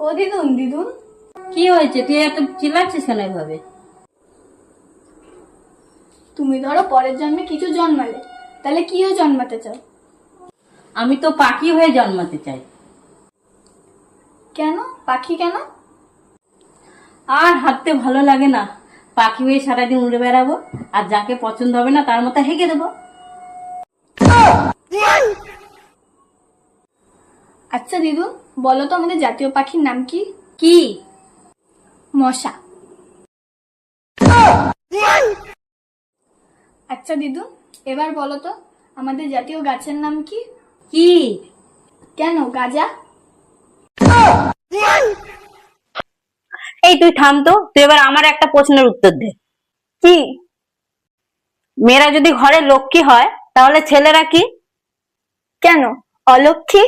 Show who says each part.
Speaker 1: ও দিদুন, দিদুন
Speaker 2: কি হয়েছে? তুই এত চিল্লাচ্ছিস কেন এভাবে?
Speaker 1: তুমি ধরো পরের জন্মে কিছু জন্মালে, তাহলে কিও জন্মাতে চাও?
Speaker 2: আমি তো পাখি হয়ে জন্মাতে চাই।
Speaker 1: কেন পাখি কেন?
Speaker 2: আর হাঁটতে ভালো লাগে না, পাখি হয়ে সারাদিন উড়ে বেড়াবো, আর যাকে পছন্দ হবে না তার মতো হেগে দেবো।
Speaker 1: আচ্ছা দিদুন, বলো তো আমাদের জাতীয় পাখির নাম কি?
Speaker 2: কি?
Speaker 1: মশা। আচ্ছা দিদুন, এবার বলো তো আমাদের জাতীয় গাছের নাম কি?
Speaker 2: কি?
Speaker 1: কেন গাজা?
Speaker 3: এই তুই থাম তো, তুই এবার আমার একটা প্রশ্নের উত্তর দে।
Speaker 1: কি?
Speaker 3: মেয়েরা যদি ঘরে লক্ষ্মী হয় তাহলে ছেলেরা কি?
Speaker 1: কেন অলক্ষী?